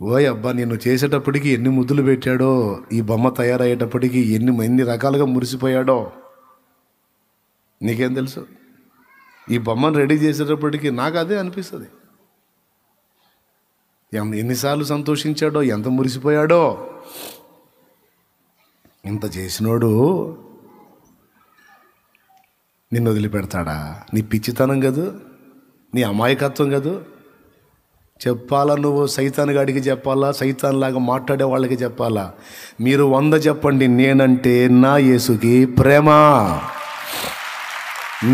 ఓయ్ అబ్బా, నేను చేసేటప్పటికి ఎన్ని ముద్దులు పెట్టాడో, ఈ బొమ్మ తయారయ్యేటప్పటికి ఎన్ని రకాలుగా మురిసిపోయాడో నీకేం తెలుసు? ఈ బొమ్మను రెడీ చేసేటప్పటికి నాకు అదే అనిపిస్తుంది. ఎన్నిసార్లు సంతోషించాడో, ఎంత మురిసిపోయాడో. ఇంత చేసినోడు నిన్ను వదిలిపెడతాడా? నీ పిచ్చితనం కదూ, నీ అమాయకత్వం కదూ. చెప్పాలా నువ్వు? సైతాన్ గాడికి చెప్పాలా? సైతాన్ లాగా మాట్లాడే వాళ్ళకి చెప్పాలా? మీరు 100 చెప్పండి, నేనంటే నా యేసుకి ప్రేమ,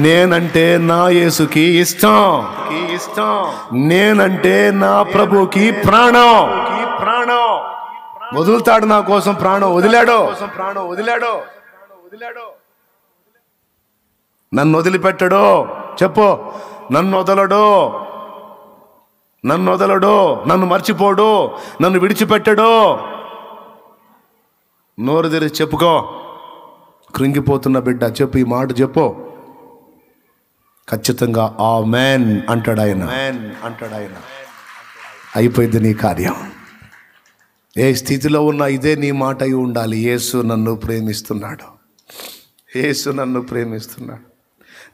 నేనంటే నా యేసుకి ఇష్టం, నేనంటే నా ప్రభుకి ప్రాణం. వదులుతాడు నా కోసం ప్రాణం, వదిలాడు. నన్ను వదిలిపెట్టడు. చెప్పు, నన్ను వదలడు, నన్ను మర్చిపోడు, నన్ను విడిచిపెట్టడు. నోరు తెరిచి చెప్పుకో. కృంగిపోతున్న బిడ్డ చెప్పు, ఈ మాట చెప్పు. ఖచ్చితంగా ఆమేన్ అంటాడు ఆయన. అయిపోయింది నీ కార్యం. ఏ స్థితిలో ఉన్నా ఇదే నీ మాట అయి ఉండాలి. యేసు నన్ను ప్రేమిస్తున్నాడు,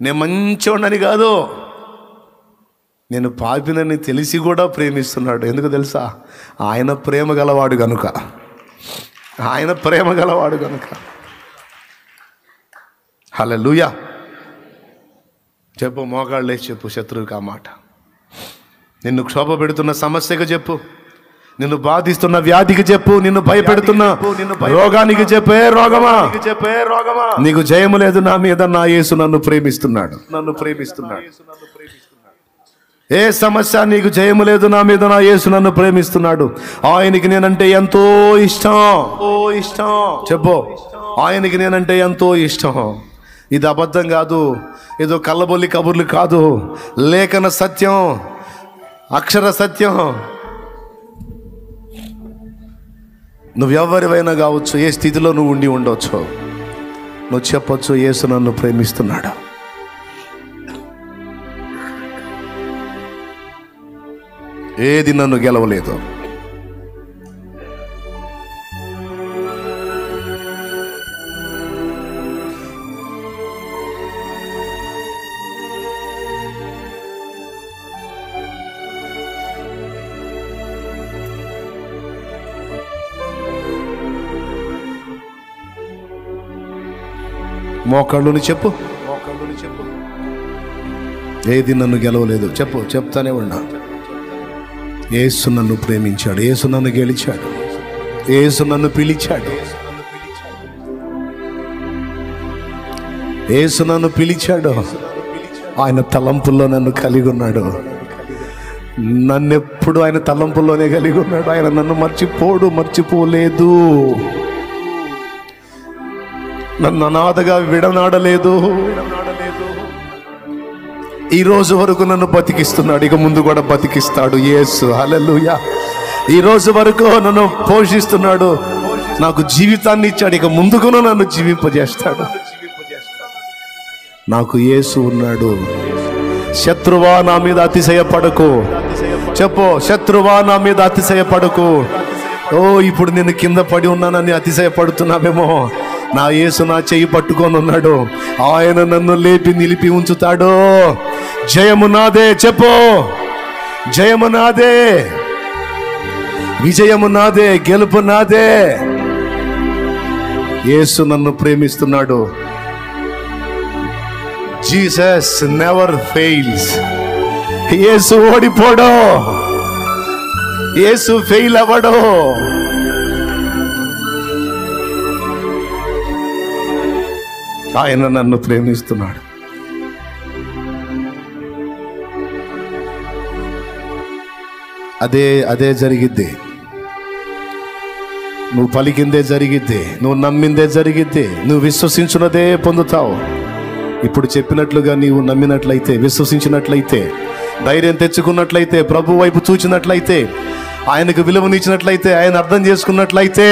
నేను మంచోడని కాదు, నేను పాపినని తెలిసి కూడా ప్రేమిస్తున్నాడు. ఎందుకు తెలుసా? ఆయన ప్రేమ గలవాడు గనుక. హల్లెలూయా. చెప్పు, మోకాళ్ళు లేచి చెప్పు శత్రువుకి ఆ మాట. నిన్ను క్షోభ పెడుతున్న సమస్యకు చెప్పు, నిన్ను బాధిస్తున్న వ్యాధికి చెప్పు, నిన్ను భయపెడుతున్న రోగానికి చెప్పే, రోగమా నీకు జయము లేదు నా మీద, నా యేసు నన్ను ప్రేమిస్తున్నాడు. ఏ సమస్య నీకు జయము లేదు నా మీద, నా యేసు నన్ను ప్రేమిస్తున్నాడు. ఆయనకి నేనంటే ఎంతో ఇష్టం. చెప్పు, ఆయనకి నేనంటే ఎంతో ఇష్టం. ఇది అబద్ధం కాదు, ఏదో కళ్ళబొల్లి కబుర్లు కాదు, లేఖన సత్యం, అక్షర సత్యం. నువ్వెవరివైనా కావచ్చు, ఏ స్థితిలో నువ్వు ఉండి ఉండవచ్చు, నువ్వు చెప్పొచ్చు, యేసు నన్ను ప్రేమిస్తున్నాడు. ఏది నన్ను గెలవలేదు. మోకాళ్ళుని చెప్పు, ఏది నన్ను గెలవలేదు. చెప్పు, చెప్తానే ఉన్నా. యేసు నన్ను ప్రేమించాడు, యేసు నన్ను గెలిచాడు, యేసు నన్ను పిలిచాడు, యేసు నన్ను పిలిచాడు. ఆయన తలంపుల్లో నన్ను కలిగి ఉన్నాడు. నన్నెప్పుడు ఆయన తలంపుల్లోనే కలిగి ఉన్నాడు. ఆయన నన్ను మర్చిపోలేదు. నన్ను అనాథగా విడనాడలేదు. ఈ రోజు వరకు నన్ను బతికిస్తున్నాడు, ఇక ముందు కూడా బతికిస్తాడు. యేసు, హల్లెలూయా. ఈ రోజు వరకు నన్ను పోషిస్తున్నాడు, నాకు జీవితాన్ని ఇచ్చాడు, ఇక ముందుకును నన్ను జీవింపజేస్తాడు. నాకు యేసు ఉన్నాడు. శత్రువా నా మీద అతిశయపడకు. చెప్పు, శత్రువా నా మీద అతిశయపడకు. ఓ, ఇప్పుడు నేను కింద పడి ఉన్నానని అతిశయపడుతున్నావేమో. నా యేసు నా చెయ్యి పట్టుకొని ఉన్నాడు. ఆయన నన్ను లేపి నిలిపి ఉంచుతాడు. జయము నాదే. చెప్పు, జయము నాదే, విజయము నాదే, గెలుపు నాదే. యేసు నన్ను ప్రేమిస్తున్నాడు. Jesus never fails. యేసు ఓడిపోడు, యేసు ఫెయిల్ అవ్వడు. ఆయన నన్ను ప్రేమిస్తున్నాడు. అదే జరిగిద్ది. నువ్వు పలికిందే జరిగిద్ది, నువ్వు నమ్మిందే జరిగిద్ది, నువ్వు విశ్వసించున్నదే పొందుతావు. ఇప్పుడు చెప్పినట్లుగా నీవు నమ్మినట్లయితే, విశ్వసించినట్లయితే, ధైర్యం తెచ్చుకున్నట్లయితే, ప్రభు వైపు చూచినట్లయితే, ఆయనకు విలువనిచ్చినట్లయితే, ఆయన అర్థం చేసుకున్నట్లయితే,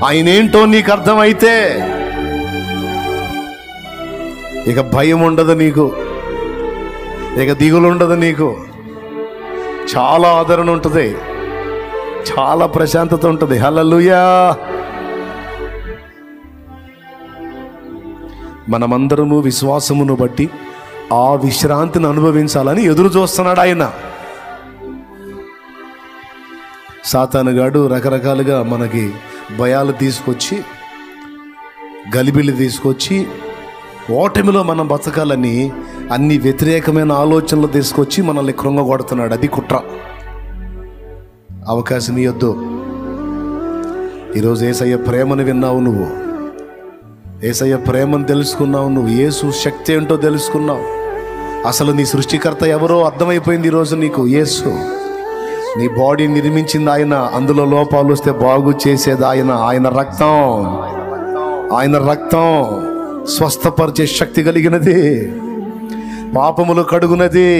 ఆయన ఏంటో నీకు అర్థమైతే, ఇక భయం ఉండదు నీకు, ఇక దిగులు ఉండదు నీకు. చాలా ఆదరణ ఉంటుంది. చాలా ప్రశాంతత ఉంటుంది. హల్లెలూయా. మనమందరము విశ్వాసమును బట్టి ఆ విశ్రాంతిని అనుభవించాలని ఎదురు చూస్తున్నాడు ఆయన. సాతానుగాడు రకరకాలుగా మనకి భయాలు తీసుకొచ్చి, గలిబిలి తీసుకొచ్చి, ఓటమిలో మనం బతకాలని అన్ని వ్యతిరేకమైన ఆలోచనలు తీసుకొచ్చి మనల్ని కృంగగొడుతున్నాడు. అది కుట్ర. అవకాశం ఇవ్వద్దు. ఈరోజు యేసయ్య ప్రేమను విన్నావు, నువ్వు యేసయ్య ప్రేమను తెలుసుకున్నావు, నువ్వు యేసు శక్తి ఏంటో తెలుసుకున్నావు. అసలు నీ సృష్టికర్త ఎవరో అర్థమైపోయింది ఈరోజు నీకు. యేసు నీ బాడీ నిర్మించింది ఆయన, అందులో లోపాలు వస్తే బాగు చేసేది ఆయన. ఆయన రక్తం స్వస్థపరిచే శక్తి కలిగినది, పాపములు కడుగునది.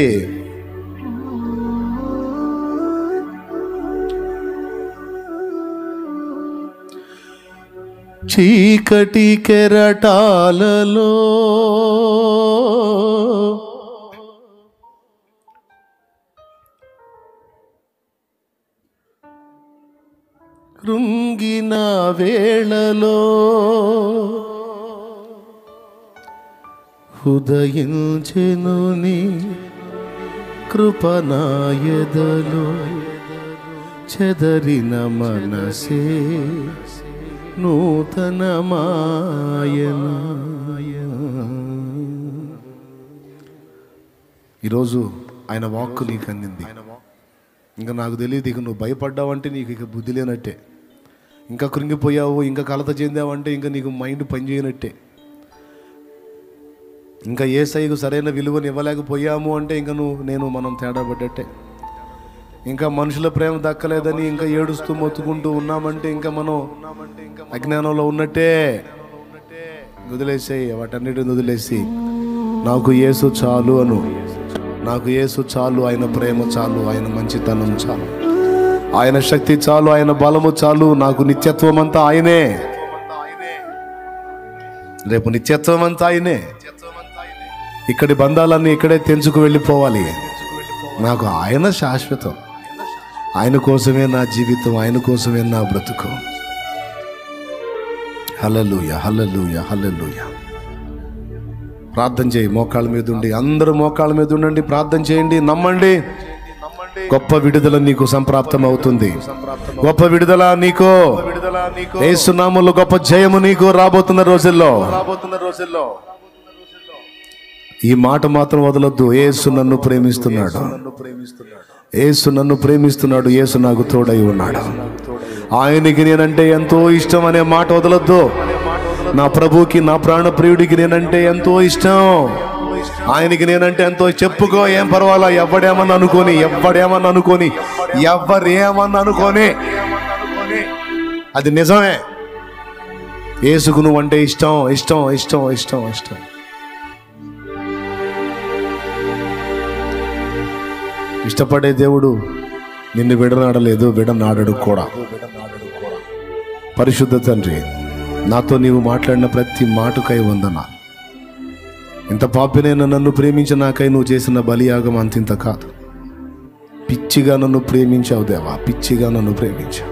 చీకటి కెరటాలలో కృంగిన వేళలో ఉదయించెను నీ కృపనాయదలో, చెదరిన మనసే నూతనమాయన. ఈరోజు ఆయన వాక్కు నీకు అందింది. ఇంకా నాకు తెలియదు, ఇక నువ్వు భయపడ్డావంటే నీకు ఇక బుద్ధి లేనట్టే. ఇంకా కృంగిపోయావు, ఇంకా కలత చెందావంటే ఇంకా నీకు మైండ్ పనిచేయనట్టే. ఇంకా యేసయ్యకు సరైన విలువను ఇవ్వలేకపోయాము అంటే ఇంకా మనం తేడా పడ్డట్టే. ఇంకా మనుషుల ప్రేమ దక్కలేదని ఇంకా ఏడుస్తూ మొత్తుకుంటూ ఉన్నామంటే ఇంకా మనం అజ్ఞానంలో ఉన్నట్టే. వదిలేసేయి, వాటన్నిటిని వదిలేసి నాకు యేసు చాలు అను. నాకు యేసు చాలు, ఆయన ప్రేమ చాలు, ఆయన మంచితనం చాలు, ఆయన శక్తి చాలు, ఆయన బలము చాలు. నాకు నిత్యత్వం అంతా ఆయనే, రేపు నిత్యత్వం అంతా ఆయనే. ఇక్కడి బంధాలన్నీ ఇక్కడే తెంచుకు వెళ్ళిపోవాలి. నాకు ఆయన శాశ్వతం. ఆయన కోసమే నా జీవితం, ఆయన కోసమే నా బ్రతుకు. హల్లెలూయా, హల్లెలూయా, హల్లెలూయా. ప్రార్థన చేయి, మోకాళ్ళ మీద ఉండి. అందరూ మోకాళ్ళ మీద ఉండండి, ప్రార్థన చేయండి. నమ్మండి, గొప్ప విడుదల నీకు సంప్రాప్తం అవుతుంది. గొప్ప విడుదల నీకు, యేసు నామములో గొప్ప జయము నీకు రాబోతున్న రోజుల్లో. ఈ మాట మాత్రం వదలొద్దు. యేసు నన్ను ప్రేమిస్తున్నాడు, యేసు నన్ను ప్రేమిస్తున్నాడు, యేసు నాకు తోడై ఉన్నాడు, ఆయనకి నేనంటే ఎంతో ఇష్టం అనే మాట వదలొద్దు. నా ప్రభుకి, నా ప్రాణ ప్రియుడికి నేనంటే ఎంతో ఇష్టం, ఆయనకి నేనంటే ఎంతో. చెప్పుకో, ఏం పర్వాలా, ఎవడేమన్నా అనుకోని, ఎవరేమన్నా అనుకోని, అది నిజమే. యేసుకు నువ్వంటే ఇష్టం, ఇష్టం, ఇష్టం, ఇష్టం, ఇష్టం. ఇష్టపడే దేవుడు నిన్ను విడనాడలేదు, విడనాడడు కూడా. పరిశుద్ధ తండ్రి, నాతో నీవు మాట్లాడిన ప్రతి మాటకై వందనా. ఇంత పాపినైనా నన్ను ప్రేమించి నాకై నువ్వు చేసిన బలియాగం అంతింత కాదు. పిచ్చిగా నన్ను ప్రేమించావు దేవా, పిచ్చిగా నన్ను ప్రేమించావు.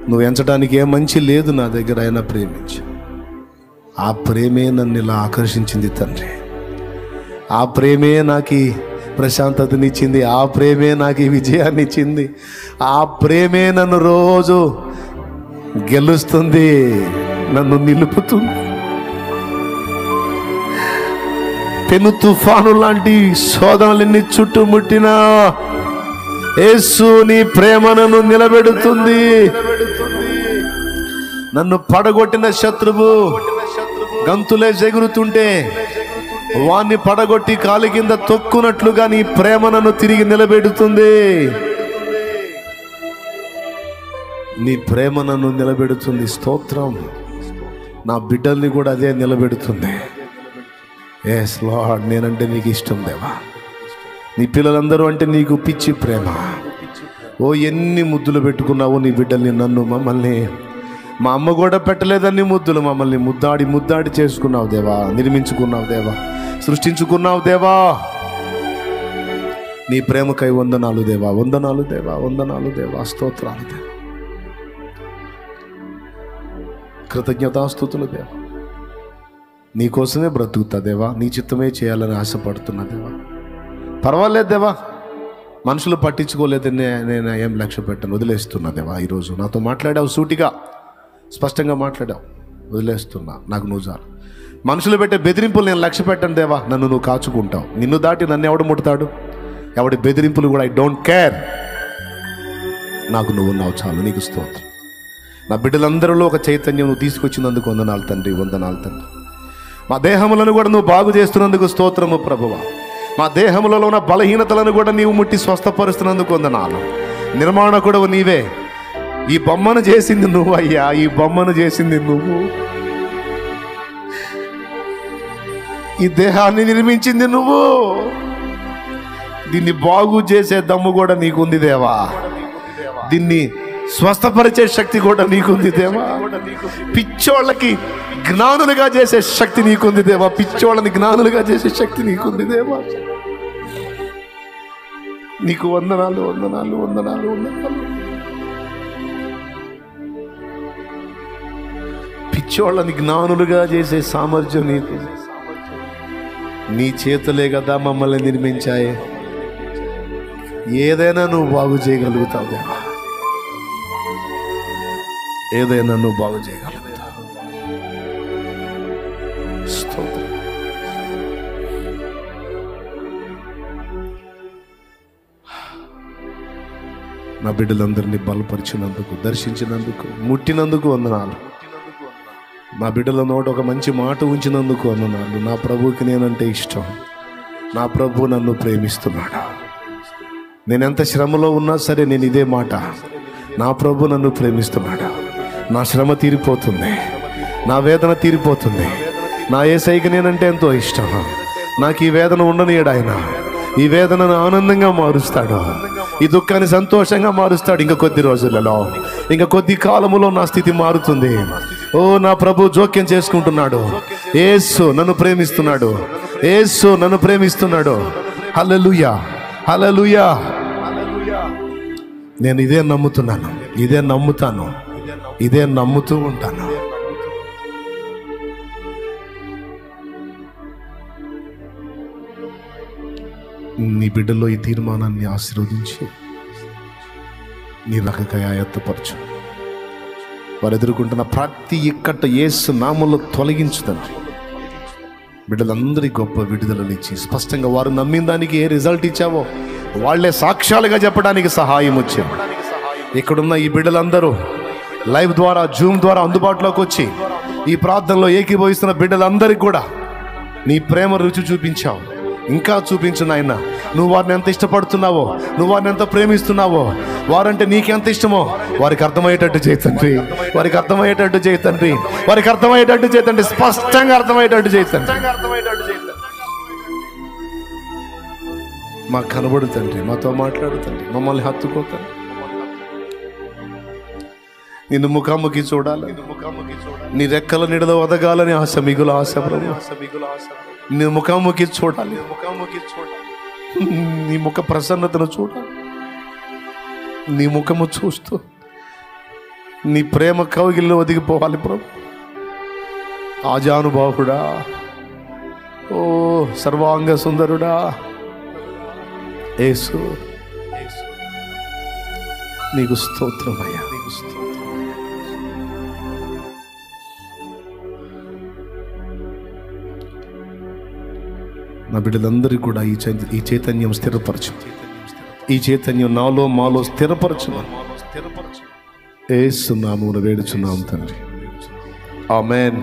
నువ్వు ఎంచడానికి ఏ మంచి లేదు నా దగ్గర, అయినా ప్రేమించావు. ఆ ప్రేమే నన్ను ఇలా ఆకర్షించింది తండ్రి. ఆ ప్రేమే నాకు ప్రశాంతతనిచ్చింది, ఆ ప్రేమే నాకు విజయాన్ని ఇచ్చింది, ఆ ప్రేమే నన్ను రోజు గెలుస్తుంది, నన్ను నిలుపుతుంది. పెను తుఫాను లాంటి శోధనలన్నీ చుట్టుముట్టినా యేసు నీ ప్రేమ నన్ను నిలబెడుతుంది. నన్ను పడగొట్టిన శత్రువు గంతులే ఎగురుతుంటే వాణ్ణి పడగొట్టి కాలి కింద తొక్కునట్లుగా నీ ప్రేమ నన్ను తిరిగి నిలబెడుతుంది. నీ ప్రేమ నన్ను నిలబెడుతుంది. స్తోత్రం. నా బిడ్డల్ని కూడా అదే నిలబెడుతుంది. ఎస్ లార్డ్, నేనంటే నీకు ఇష్టం దేవా. నీ పిల్లలందరూ అంటే నీకు పిచ్చి ప్రేమ. ఓ ఎన్ని ముద్దులు పెట్టుకున్నావు నీ బిడ్డల్ని, నన్ను, మమ్మల్ని. మా అమ్మ కూడా పెట్టలేదని ముద్దులు, మమ్మల్ని ముద్దాడి చేసుకున్నావు దేవా, నిర్మించుకున్నావు దేవా, సృష్టించుకున్నావు దేవా. నీ ప్రేమకై వందనాలు దేవా, వందనాలు దేవా, వందనాలు దేవా, స్తోత్రాలు దేవా, కృతజ్ఞతాస్తుతులు దేవా. నీకోసమే బ్రతుకుతా దేవా, నీ చిత్తమే చేయాలని ఆశపడుతున్నా దేవా. పర్వాలేదు దేవా, మనుషులు పట్టించుకోలేదని నేను ఏం లక్ష్య పెట్టను, వదిలేస్తున్నా దేవా. ఈరోజు నాతో మాట్లాడావు, సూటిగా స్పష్టంగా మాట్లాడావు, వదిలేస్తున్నా. నాకు నువ్వు చాలు. మనుషులు పెట్టే బెదిరింపులు నేను లక్ష్య పెట్టను దేవా, నన్ను నువ్వు కాచుకుంటావు. నిన్ను దాటి నన్ను ఎవడు ముడతాడు? ఎవడి బెదిరింపులు కూడా ఐ డోంట్ కేర్. నాకు నువ్వు ఉన్నావు చాలు. నీకు స్తోత్రం. నా బిడ్డలందరిలో ఒక చైతన్యం నువ్వు తీసుకొచ్చినందుకు వందనాలు తండ్రి, వందనాలు తండ్రి. మా దేహములను కూడా నువ్వు బాగు చేస్తున్నందుకు స్తోత్రము ప్రభువా. మా దేహములలో ఉన్న బలహీనతలను కూడా నీవు ముట్టి స్వస్థపరుస్తున్నందుకు వందనాలు. నిర్మాణకుడవు నీవే. ఈ బొమ్మను చేసింది నువ్వు అయ్యా, ఈ బొమ్మను చేసింది నువ్వు. ఈ దేహాన్ని నిర్మించింది నువ్వు. దీన్ని బాగు చేసే దమ్ము కూడా నీకుంది దేవా. దీన్ని స్వస్థపరిచే శక్తి కూడా నీకుంది దేవా. పిచ్చోళ్ళకి జ్ఞానులుగా చేసే శక్తి నీకుంది దేవా. పిచ్చోళ్ళని జ్ఞానులుగా చేసే శక్తి నీకుంది దేవా. నీకు వందనాలు, వందనాలు, వందనాలు, వందనాలు. పిచ్చోళ్ళని జ్ఞానులుగా చేసే సామర్థ్యం నీకు. నీ చేతులే కదా మమ్మల్ని నిర్మించాయి. ఏదైనా నువ్వు బాగు చేయగలుగుతావు దేవా, ఏదైనా నువ్వు బాగు చేయగలుగుతావు. స్తోత్రం. నా బిడ్డలందరినీ బలపరిచినందుకు, దర్శించినందుకు, ముట్టినందుకు వందనాలు. నా బిడ్డల నోట ఒక మంచి మాట ఉంచినందుకు వందనాలు. నా ప్రభువుకి నేనంటే ఇష్టం. నా ప్రభు నన్ను ప్రేమిస్తున్నాడు. నేను ఎంత శ్రమలో ఉన్నా సరే నేను ఇదే మాట, నా ప్రభు నన్ను ప్రేమిస్తున్నాడు. నా శ్రమ తీరిపోతుంది, నా వేదన తీరిపోతుంది. నా యేసయ్యకి నేనంటే ఎంతో ఇష్టం. నాకు ఈ వేదన ఉండనీయడు ఆయన. ఈ వేదనను ఆనందంగా మారుస్తాడు, ఈ దుఃఖాన్ని సంతోషంగా మారుస్తాడు. ఇంకా కొద్ది రోజులలో, ఇంకా కొద్ది కాలములో నా స్థితి మారుతుంది. ఓ నా ప్రభు జోక్యం చేసుకుంటున్నాడు. యేసు నన్ను ప్రేమిస్తున్నాడు, యేసు నన్ను ప్రేమిస్తున్నాడు. హల్లెలూయా, హల్లెలూయా. నేను ఇదే నమ్ముతున్నాను, ఇదే నమ్ముతాను, ఇదే నమ్ముతూ ఉంటాను. నీ బిడ్డలో ఈ తీర్మానాన్ని ఆశీర్వదించి నీ రకకై ఆయత్తపరచు. వారు ఎదుర్కొంటున్న ప్రతి ఇక్కట యేసు నామములో తొలగించుదండి. బిడ్డలందరి గొప్ప విడుదలలు ఇచ్చి స్పష్టంగా వారు నమ్మిన దానికి ఏ రిజల్ట్ ఇచ్చావో వాళ్లే సాక్ష్యాలుగా చెప్పడానికి సహాయం వచ్చావు. ఇక్కడున్న ఈ బిడ్డలందరూ లైవ్ ద్వారా, జూమ్ ద్వారా అందుబాటులోకి వచ్చి ఈ ప్రార్థనలో ఏకీభవిస్తున్న బిడ్డలందరికీ కూడా నీ ప్రేమ రుచి చూపించావు. ఇంకా చూపించు నాయన. నువ్వు వారిని ఎంత ఇష్టపడుతున్నావో, నువ్వు వారిని ఎంత ప్రేమిస్తున్నావో, వారంటే నీకెంత ఇష్టమో వారికి అర్థమయ్యేటట్టు చేతండి, వారికి అర్థమయ్యేటట్టు చేతండి, వారికి అర్థమయ్యేటట్టు చేతండి, స్పష్టంగా అర్థమయ్యేటట్టు చేతండి. మాకు కనబడుతండి, మాతో మాట్లాడుతండి, మమ్మల్ని హత్తుకోతండి. నిన్ను ముఖాముఖి చూడాలి, నీ రెక్కల నీడలో ఒదగాలని ఆశ, మిగుల ఆశ ప్రభు. నీ ముఖాముఖి చూడాలి, నీ ముఖ ప్రసన్నతను చూడాలి. నీ ముఖము చూస్తూ నీ ప్రేమ కౌగిల్లో ఒదిగిపోవాలి ప్రభు. ఆజానుబాహుడా, ఓ సర్వాంగ సుందరుడా యేసు, నీకు స్తోత్రమయ్యా, నీకు స్తోత్రం. నా బిడ్డలందరికీ కూడా ఈ చైతన్యం స్థిరపరచు. ఈ చైతన్యం నాలో మాలో స్థిరపరచు. యేసు నామమున వేడుచున్నాం తండ్రి, ఆమేన్.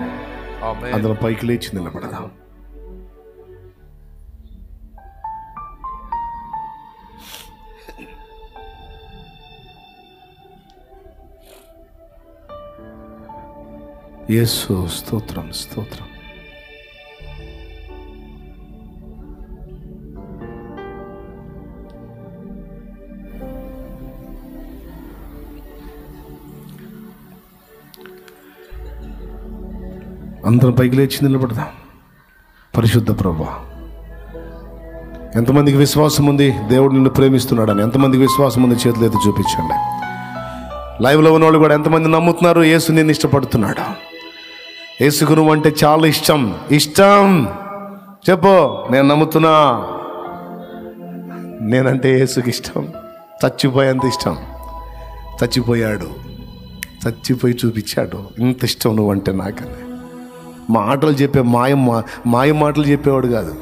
అందరం పైకి లేచి నిలబడదాం. యేసు స్తోత్రం, స్తోత్రం. అందరం పైకి లేచి నిలబడదాం. పరిశుద్ధ ప్రభువా, ఎంతమందికి విశ్వాసం ఉంది దేవుడు నిన్ను ప్రేమిస్తున్నాడని? ఎంతమందికి విశ్వాసం ఉంది? చేతులు ఎత్తి చూపించండి. లైవ్లో ఉన్నవాళ్ళు కూడా ఎంతమంది నమ్ముతున్నారు యేసు నిన్ను ఇష్టపడుతున్నాడు? యేసుకు నువ్వు అంటే చాలా ఇష్టం. చెప్పు, నేను నమ్ముతున్నా, నేనంటే యేసుకి ఇష్టం, చచ్చిపోయేంత ఇష్టం. చచ్చిపోయాడు, చచ్చిపోయి చూపించాడు ఇంత ఇష్టం నువ్వంటే నాకని. మాటలు చెప్పే మాయ మాటలు చెప్పేవాడు కాదు,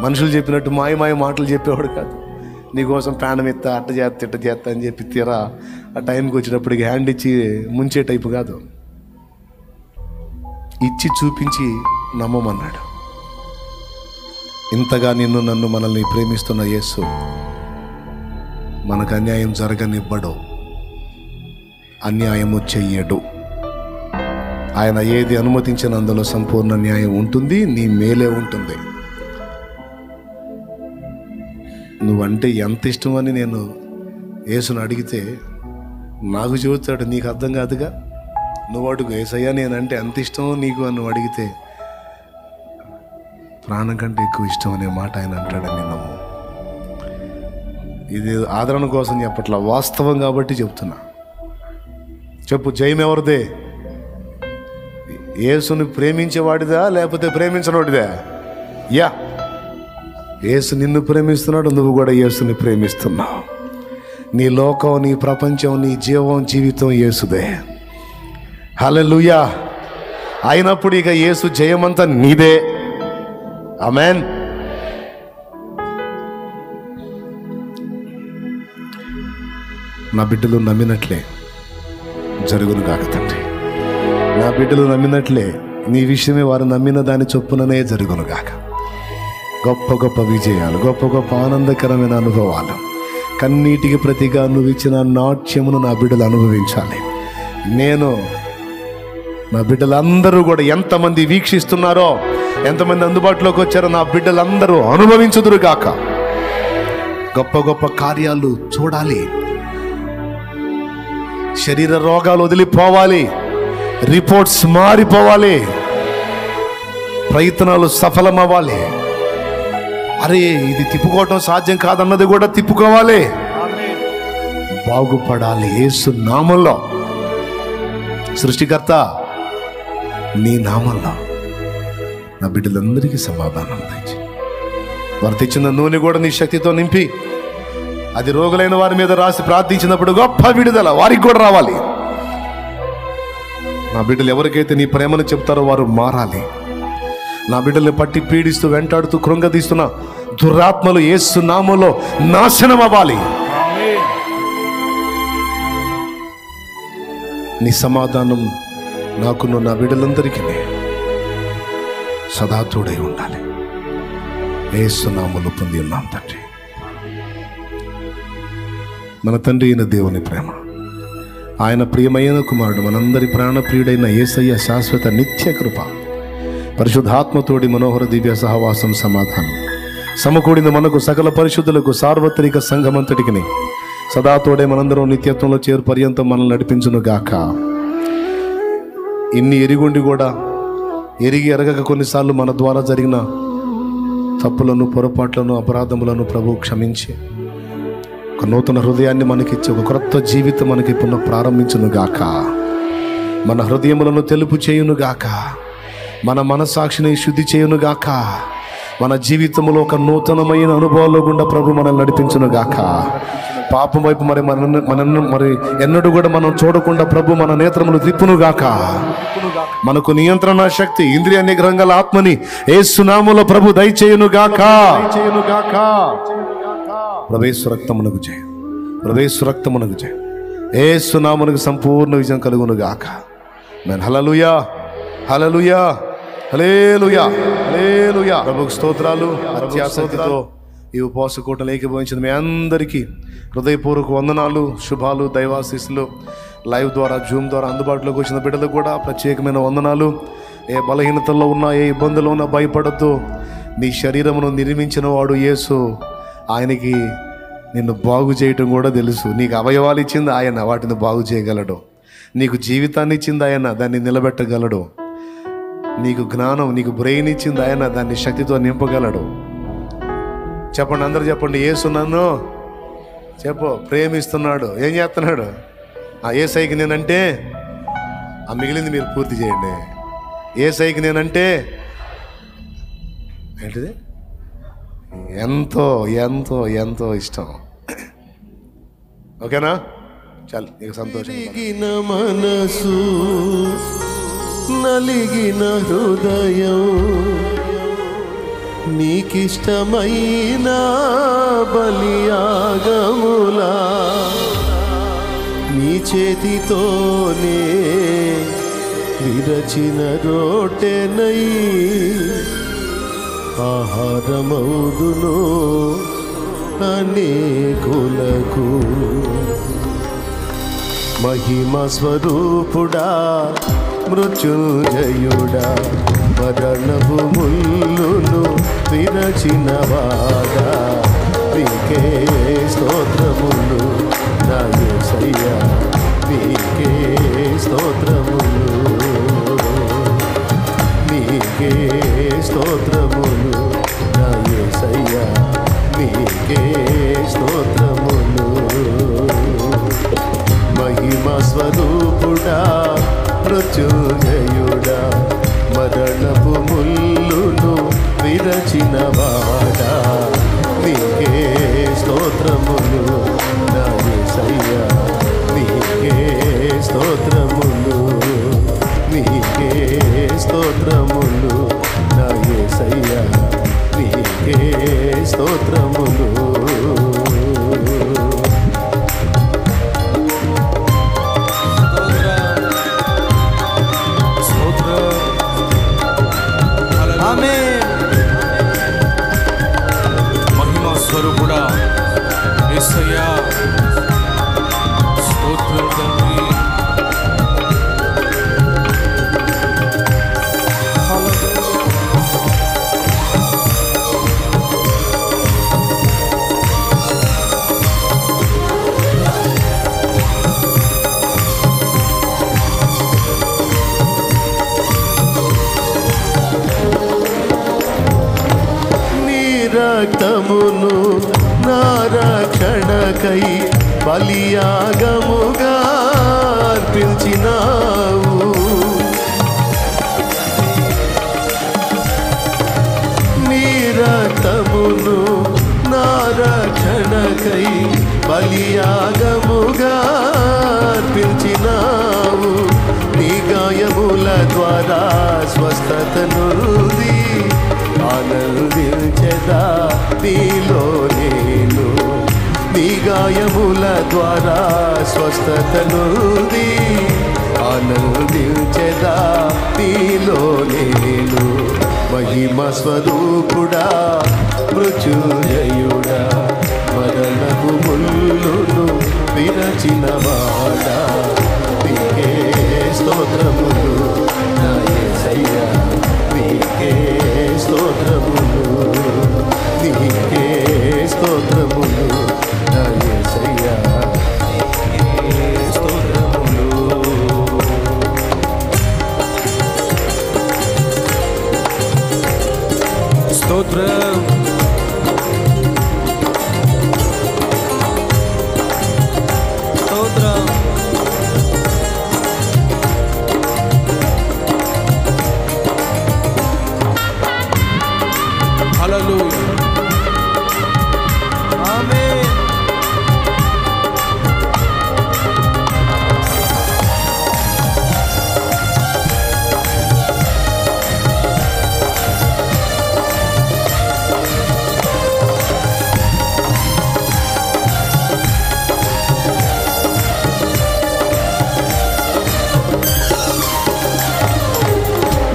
మనుషులు చెప్పినట్టు మాయ మాటలు చెప్పేవాడు కాదు. నీకోసం ప్రాణం ఎత్తా, అట్ట చేస్తా అని చెప్పి తీరా ఆ టైంకి వచ్చేటప్పటికి హ్యాండ్ ఇచ్చి ముంచే టైపు కాదు, ఇచ్చి చూపించి నమ్మమన్నాడు. ఇంతగా నన్ను మనల్ని ప్రేమిస్తున్న యేసు మనకు అన్యాయం జరగనివ్వడు, అన్యాయము చెయ్యడు. ఆయన ఏది అనుమతించిన అందులో సంపూర్ణ న్యాయం ఉంటుంది, నీ మేలే ఉంటుంది. నువ్వంటే ఎంత ఇష్టమని నేను యేసుని అడిగితే నాకు చెబుతాడు, నీకు అర్థం కాదుగా. నువ్వు అడుగు, యేసయ్యా నేనంటే ఎంత ఇష్టమో నీకు అని నువ్వు అడిగితే ప్రాణం కంటే ఎక్కువ ఇష్టం అనే మాట ఆయన అంటాడని నమ్ము. ఇది ఆదరణ కోసం చెప్పట్లా, వాస్తవం కాబట్టి చెప్తున్నా. చెప్పు, జయం ఎవరిదే? యేసుని ప్రేమించేవాడిదా లేకపోతే ప్రేమించనోడిదా? యేసు నిన్ను ప్రేమిస్తున్నాడు, నువ్వు కూడా యేసుని ప్రేమిస్తున్నావు. నీ లోకం, నీ ప్రపంచం, నీ జీవితం యేసుదే. హల్లెలూయా. అయినప్పుడు ఇక యేసు జయమంతా నీదే. ఆమేన్. నా బిడ్డలు నమ్మినట్లే జరుగును గాక తండ్రి. నా బిడ్డలు నమ్మినట్లే నీ విషయమే వారు నమ్మిన దాని చొప్పుననే జరుగును గాక. గొప్ప గొప్ప విజయాలు, గొప్ప గొప్ప ఆనందకరమైన అనుభవాలు, కన్నీటికి ప్రతిగా నువ్వు ఇచ్చిన నాట్యమును నా బిడ్డలు అనుభవించాలి. నేను నా బిడ్డలందరూ కూడా ఎంతమంది వీక్షిస్తున్నారో, ఎంతమంది అందుబాటులోకి వచ్చారో నా బిడ్డలందరూ అనుభవించుదురు గాక. గొప్ప గొప్ప కార్యాలు చూడాలి, శరీర రోగాలు వదిలిపోవాలి, రిపోర్ట్స్ మారిపోవాలి, ప్రయత్నాలు సఫలమవ్వాలి. అరే ఇది తిప్పుకోవటం సాధ్యం కాదన్నది కూడా తిప్పుకోవాలి, బాగుపడాలి. యేసు నామంలో, సృష్టికర్త నీ నామంలో నా బిడ్డలందరికీ సమాధానం తెచ్చి, వారు తెచ్చిన నూనె కూడా నీ శక్తితో నింపి అది రోగులైన వారి మీద రాసి ప్రార్థించినప్పుడు గొప్ప విడుదల వారికి కూడా రావాలి. నా బిడ్డలు ఎవరికైతే నీ ప్రేమను చెప్తారో వారు మారాలి. నా బిడ్డల్ని పట్టి పీడిస్తూ వెంటాడుతూ కృంగదీస్తున్న దురాత్మలు యేసు నామములో నాశనం అవ్వాలి. నీ సమాధానం నాకున్న నా బిడ్డలందరికీ సదా తోడై ఉండాలి. యేసు నామములో పొంది ఉన్నాం తండ్రి. మన తండ్రి అయిన దేవుని ప్రేమ, ఆయన ప్రియమైన కుమారుడు, మనందరి ప్రాణప్రియుడైన యేసయ్య శాశ్వత నిత్య కృప, పరిశుద్ధాత్మతోడి మనోహర దివ్య సహవాసం, సమాధానం సమకూడిన మనకు సకల పరిశుద్ధులకు సార్వత్రిక సంఘమంతటికి సదా తోడే మనందరం నిత్యత్వంలో చేరు పర్యంతం మనల్ని నడిపించును గాక. ఇన్ని ఎరిగుండి కూడా ఎరిగి ఎరగక కొన్నిసార్లు మన ద్వారా జరిగిన తప్పులను, పొరపాట్లను, అపరాధములను ప్రభు క్షమించి ఒక నూతన హృదయాన్ని మనకిచ్చి ఒక క్రొత్త జీవితం మనకి పునః ప్రారంభించును గాక. మన హృదయములను తెలుపు చేయును గాక, మన మనసాక్షిని శుద్ధి చేయును గాక. మన జీవితంలో ఒక నూతనమైన అనుభవాల్లో గుండా ప్రభు మనల్ని నడిపించును గాక. పాపం వైపు మరి మరి ఎన్నడూ కూడా మనం చూడకుండా ప్రభు మన నేత్రములు త్రిప్పును గాక. మనకు నియంత్రణ శక్తి, ఇంద్రియ నిగ్రహం గల ఆత్మని యేసు నామములో ప్రభు దయచేయును గాక. ప్రవేశ రక్తమునకు జయ, ప్రవేశ రక్తమునకు జయ. యేసు నామమునకు సంపూర్ణ విజయం కలుగును గాక. హల్లెలూయా, హల్లెలూయా, హల్లెలూయా, హల్లెలూయా. ప్రభుకు స్తోత్రాలు. అత్యాసక్తితో ఈ ఉపవాస కూటమిలో ఏకీభవించిన మీ అందరికీ హృదయపూర్వక వందనాలు, శుభాలు, దైవాశీస్సులు. లైవ్ ద్వారా, జూమ్ ద్వారా అందుబాటులోకి వచ్చిన బిడ్డలకు కూడా ప్రత్యేకమైన వందనాలు. ఏ బలహీనతల్లో ఉన్నా, ఏ ఇబ్బందుల్లో ఉన్నా భయపడద్దు. నీ శరీరమును నిర్మించిన వాడు యేసు. ఆయనకి నిన్ను బాగు చేయటం కూడా తెలుసు. నీకు అవయవాలు ఇచ్చింది ఆయన, వాటిని బాగు చేయగలడు. నీకు జీవితాన్ని ఇచ్చింది ఆయన, దాన్ని నిలబెట్టగలడు. నీకు జ్ఞానం, నీకు బ్రెయిన్ ఇచ్చింది ఆయన, దాన్ని శక్తితో నింపగలడు. చెప్పండి, అందరూ చెప్పండి. యేసు నన్ను చెప్పు ప్రేమిస్తున్నాడు. ఏం చేస్తున్నాడు? యేసయ్యకి నేనంటే మిగిలింది మీరు పూర్తి చేయండి. యేసయ్యకి నేనంటే ఏంటిది? ఎంతో ఎంతో ఎంతో ఇష్టం. ఓకేనా? చాలు, ఇక సంతోషం. మనసు నలిగిన హృదయం నీకిష్టమైన బలియాగములా నీ చేతితోనే విరచిన రోటెనై ఆహారమౌదును అనేకులకు. మహిమ స్వరూపుడా, మృత్యుంజయుడా, మరణపు ముల్లును విరచిన వాడా, నీకే స్తోత్రములు నా యేసయ్యా, నీకే స్తోత్రములు, నీకే స్తోత్రములు నా యేసయ్యా, నీకే స్తోత్రములు. మహిమ స్వరూపుడా, మృత్యుంజయుడా, మరణపు ముల్లును విరచిన వాడా, నీకే స్తోత్రములు నా యేసయ్యా, నీకే స్తోత్రములు, నీకే స్తోత్రములు నా యేసయ్యా, నీకే స్తోత్రములు. మహిమా స్వరూపుడా యేసయ్యా, స్తోత్రం తండ్రి. రక్తమును నా రక్షణకై బలియాగముగా అర్పించినావు. నీ రక్తమును నా రక్షణకై బలియాగముగా అర్పించినావు. నీ గాయముల ద్వారా స్వస్థతనుంది ఆనందించెదా నీలో నేను. నీ గాయముల ద్వారా స్వస్థతనుంది ఆనందించెదా నీలో నేను. మహిమ స్వరూపుడా, మృత్యుంజయుడా, మరణపు ముల్లును విరచిన వాడా, నీకే స్తోత్రములు నా యేసయ్యా, నీకే స్తోత్రములు, నీకే స్తోత్రములు నా యేసయ్యా, నీకే స్తోత్రములు. స్తోత్రం. స్తోత్రం. హల్లెలూయా. ఆమేన్.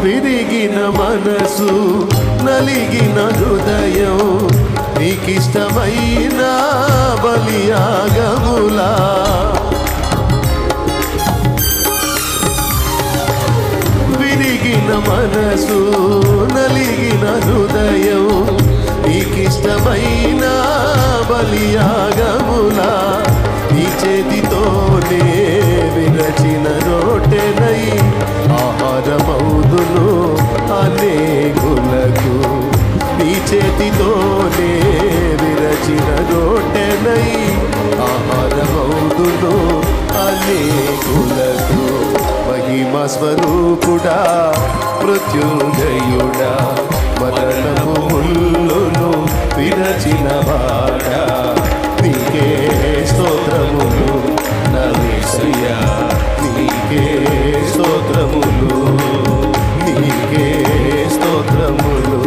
విరిగిన మనసు నలిగిన హృదయం నీకిష్టమైన బలియాగములా. విరిగిన మనసు నలిగిన హృదయం నీకిష్టమైన బలియాగములా. నీ చేతితోనే విరచిన రోటెనై ఆహారమౌదును అనేకులకు. నీ చేతితోనే నేనై ఆహారమౌదును అనేకులకు. మహిమ స్వరూపుడా మృత్యుంజయుడా మరణము ముల్లును విరచిన వాడా నీకే స్తోత్రములు నా యేసయ్యా నీకే స్తోత్రములు నీకే స్తోత్రములు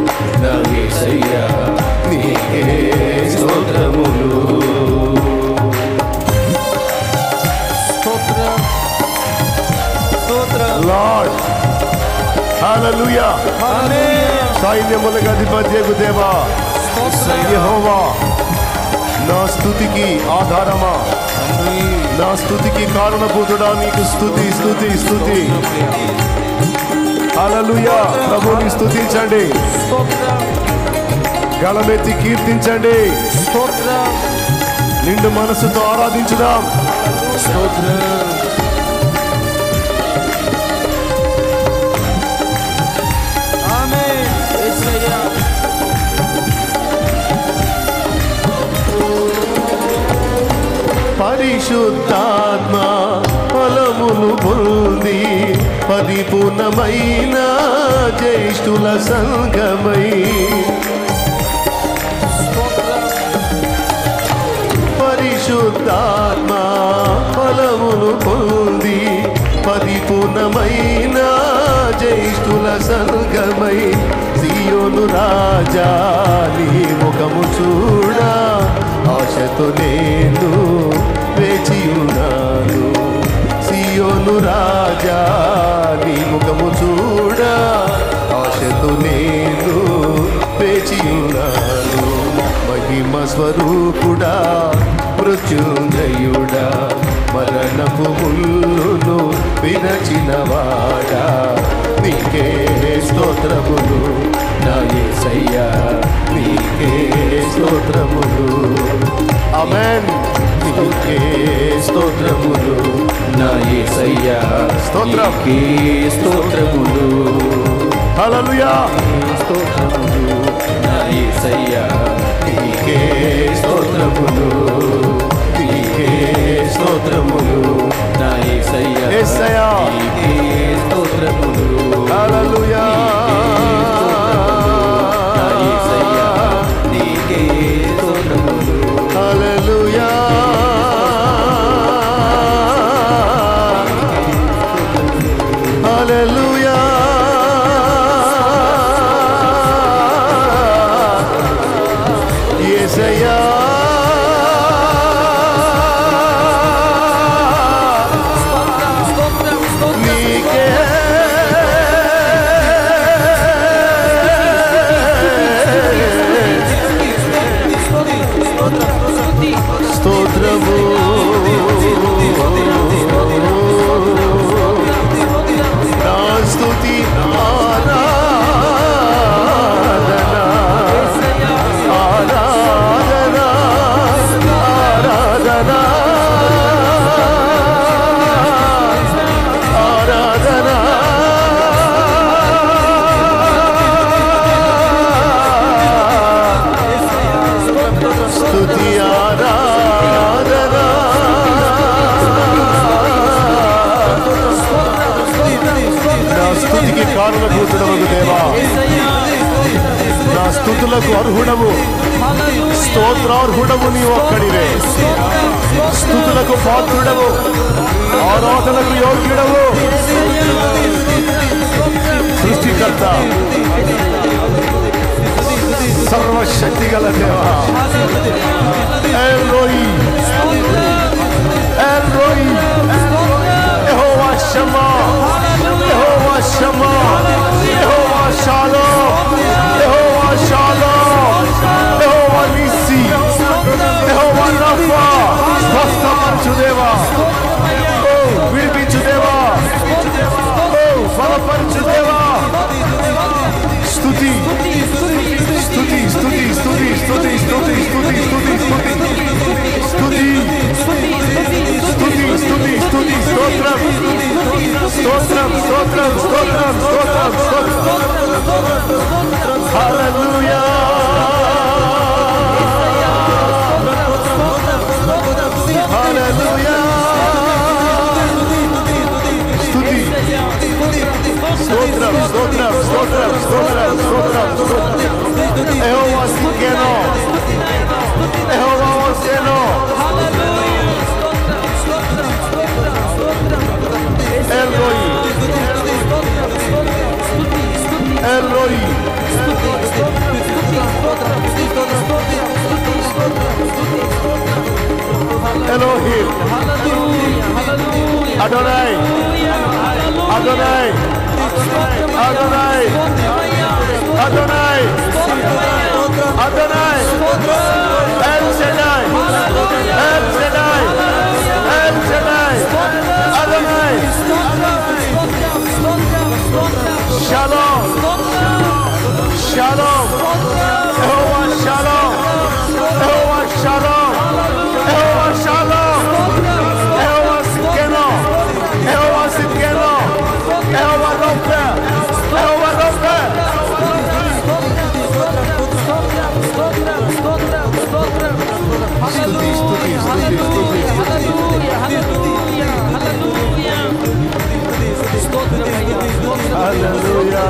నా యేసయ్యా నీకే స్తోత్రములు. లార్డ్ హల్లెలూయా సైన్యములకు అధిపత్యకు దేవా యెహోవా నా స్తుతికి ఆధారమా నా స్తుతికి కారణభూతుడా నీకు స్తుతి స్తుతి స్తుతి. హల్లెలూయా ప్రభుని స్తుతించండి గళమెత్తి కీర్తించండి నిండు మనసుతో ఆరాధించుదాం. పరిశుద్ధాత్మ ఫలములు పొంది పరిపూర్ణమైన జ్యేష్ఠుల సంఘమై పరిశుద్ధాత్మ ఫలములు పొంది పరిపూర్ణమైన జ్యేష్ఠుల సంఘమై సియోను రాజా నీ ముఖము చూడా ఆశతో నేను వేచియున్నాను. సియోను రాజా నీ ముఖము చూడా ఆశతో నేను వేచియున్నాను. మహిమ స్వరూపుడా మృత్యుంజయుడా మరణపు ముల్లును విరచిన వాడా నీకే స్తోత్రములు నా యేసయ్యా నీకే స్తోత్రములు. ఆమేన్. నీకే స్తోత్రములు నా యేసయ్యా స్తోత్రం నీకే స్తోత్రములు. హల్లెలూయా స్తోత్రములు నా యేసయ్యా నీకే స్తోత్రములు నీకే స్తోత్రములు నా యేసయ్యా యేసయ్యా నీకే స్తోత్రములు. హల్లెలూయా నా యేసయ్యా నీకే స్తోత్రములు. హల్లెలూయా హల్లెలూయా యేసయ్యా నీకే స్తోత్రము నా స్తుతి ఆరాధన ఆరాధన ఆరాధన ఆరాధన స్తుతి ఆరాధన నా స్తుతికి కారణభూతుడవు దేవా నా స్తుతులకు అర్హుడవు స్తోత్రార్హుడవు నీ ఒక్కడివే. స్తుతులకు పాత్రుడవు ఆరాధనకు యోగ్యుడవు సృష్టికర్త సర్వశక్తి గల దేవా. ఎల్ రోయి ఎల్ రోయి యెహోవా షమ్మా యెహోవా షమ్మా యెహోవా షాలోమ్ యెహోవా షాలోమ్ యెహోవా నిస్సి యెహోవా రఫా స్వస్థపరచు దేవా విడిపించు దేవా బలపరచు దేవా. స్తుతి స్తుతి స్తుతి స్తుతి స్తుతి స్తుతి స్తుతి స్తుతి స్తుతి స్తుతి స్తుతి స్తుతి స్తోత్రం స్తోత్రం స్తోత్రం స్తోత్రం స్తోత్రం స్తోత్రం. హల్లెలూయా హల్లెలూయా స్తుతి స్తోత్రం స్తోత్రం స్తోత్రం స్తోత్రం స్తోత్రం యెహోవా సిక్కెను యెహోవా వచ్చెను El Roi El Roi Elohim Adonai Adonai Adonai Adonai Adonai El Shaddai El Shaddai El Shaddai Adonai Shalom Shalom Jehovah Shalom Jehovah Shalom Jehovah Shalom Jehovah సిక్కెను యెహోవా సిక్కెను యెహోవా రొఫె యెహోవా రొఫె స్తుతి స్తుతి స్తుతి స్తుతి హల్లెలూయా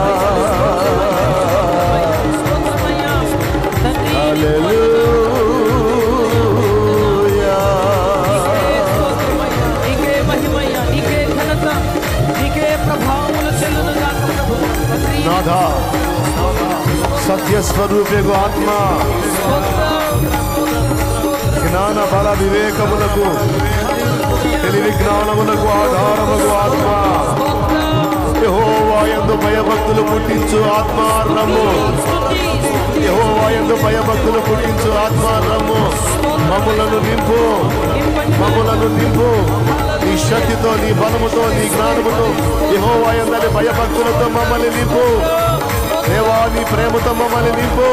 హల్లెలూయా నీకే మహిమయ్య నీకే ఘనత నీకే ప్రభావములు చెల్లునుగా నాథా సత్య స్వరూపేగు ఆత్మ జ్ఞాన బల వివేకములకు తెలివి జ్ఞానములకు ఆధారముకు ఆత్మ యెహోవా యందు భయభక్తులు పుట్టించు ఆత్మ రమ్ము యెహోవా యందు భయభక్తులు పుట్టించు ఆత్మ రమ్ము మమ్ములను నింపు మమ్ములను నింపు నీ శక్తితో నీ బలముతో నీ జ్ఞానముతో యెహోవా యందలి భయభక్తులతో మమ్మల్ని నింపు దేవా నీ ప్రేమతో మమ్మల్ని నింపు